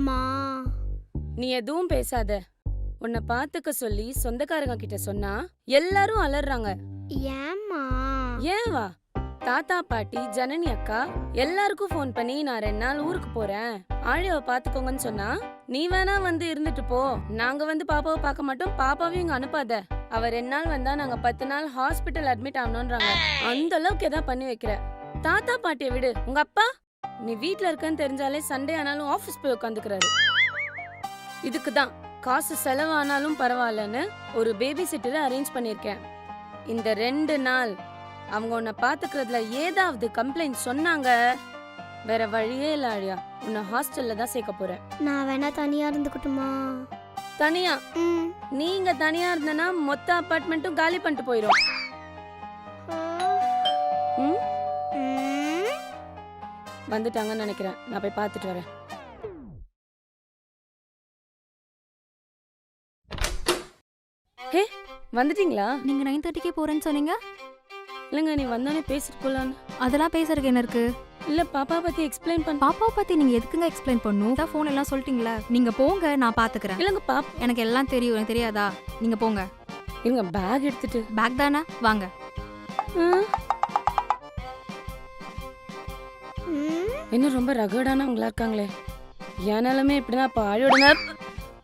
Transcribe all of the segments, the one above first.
மா நீ எதுவும் பேசாத. உன்னை பாத்துக்க சொல்லி சொந்தக்காரங்க கிட்ட சொன்னா எல்லாரும் அலறாங்க. ஏம்மா? ஏன் வா, தாத்தா பாட்டி ஜனனி அக்கா எல்லாருக்கும் ஃபோன் பண்ணி நான் 2 நாள் ஊருக்கு போறேன், ஆழியாவை பாத்துக்கோங்கன்னு சொன்னா நீ வேணா வந்து இருந்துட்டு போ, நாங்க வந்து பாப்பாவை பார்க்க மாட்டோம், பாப்பாவையும் இங்க அனுப்பாத, அவ 2 நாள் வந்தா நாங்க 10 நாள் ஹாஸ்பிட்டல் அட்மிட் ஆகணும்ன்றாங்க. அந்த அளவுக்கு எதா பண்ணி வைக்கிற. தாத்தா பாட்டியை விடு, உங்க அப்பா நீ வீட்ல இருக்கன்னு தெரிஞ்சாலே சண்டே ஆனாலும் ஆபீஸ் போய் உட்காந்துக்கிறாரு. இதுக்குதான் காசு செலவானாலும் பரவாயில்லன்னு ஒரு பேபி சிட்டரை அரேஞ்ச் பண்ணிருக்கேன். இந்த 2 நாள் அவங்க உன்னை பாத்துக்கிறதுல ஏதாவது கம்ப்ளைண்ட் சொன்னாங்க, வேற வழியே இல்ல ஆழியா, உன்னை ஹாஸ்டல்ல தான் சேர்க்க போறேன். நான் வேணா தனியா இருந்துக்கட்டுமா? தனியா? நீங்க தனியா இருந்தனா மொத்த அபார்ட்மெண்ட்டும் காலி பண்ணிட்டு போயிரும். வந்துட்டாங்கன்னு நினைக்கிறேன், நான் போய் பார்த்துட்டு வரேன். ஹே, வந்துட்டீங்களா? நீங்க 9:30க்கே போறேன்னு சொன்னீங்க. இல்லங்க, நீ வந்தானே பேசிட்டு போலான்னு. அதெல்லாம் பேசுறதுக்கு என்ன இருக்கு? இல்ல, பாப்பா பத்தி எக்ஸ்பிளைன் பண்ண. பாப்பாவை பத்தி நீங்க எதுக்குங்க எக்ஸ்பிளைன் பண்ணணும்? தான் ஃபோன் எல்லாம் சொல்லிட்டீங்களா? நீங்க போங்க, நான் பாத்துக்கிறேன். இல்லங்க பாப்பா, எனக்கு எல்லாம் தெரியும். எனக்கு தெரியாதா? நீங்க போங்க. இருங்க, பேக் எடுத்துட்டு. பேக் தானே, வாங்க. என்ன ரொம்ப ரகடானவங்களா இருக்காங்களே. ஏனாலுமே இப்படிதான் அப்ப ஆழியோடுங்க.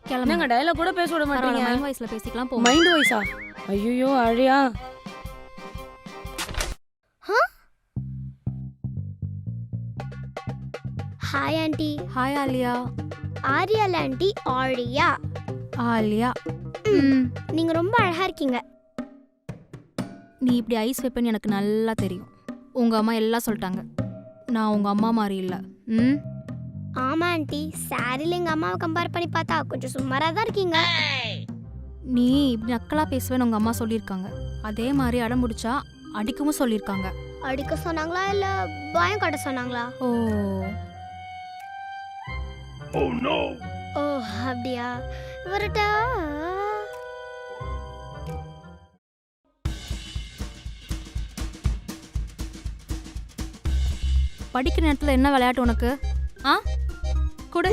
கிளம்புங்க. டயலாக் கூட பேச விட மாட்டீங்க. மைண்ட் வாய்ஸ்ல பேசிக்கலாம். போங்க. மைண்ட் வாய்ஸா? ஐயோ Azhiya. Hi aunty. Hi Aliya. Ariya aunty. Azhiya. Aliya. நீங்க ரொம்ப அழகா இருக்கீங்க. நீ இப்படி ஐஸ் வைப்பேன்னு எனக்கு நல்லா தெரியும். உங்க அம்மா எல்லாம் சொல்லிட்டாங்க. நான் உங்க அம்மா மாதிரி இல்ல. ஆமா ஆண்டி, சாரில எங்க அம்மாவை கம்பேர் பண்ணி பார்த்தா கொஞ்சம் சுமாரா தான் இருக்கீங்க. நீ இப்படி நக்கலா பேசுவேன்னு உங்க அம்மா சொல்லியிருக்காங்க. அதே மாதிரி அடம் முடிச்சா அடிக்கவும் சொல்லியிருக்காங்க. அடிக்க சொன்னாங்களா இல்ல பயம் காட்ட சொன்னாங்களா? ஓ ஓ அப்படியா? வரட்டா? படிக்கிற நேரத்துல என்ன விளையாட்டு உனக்கு? கொடு.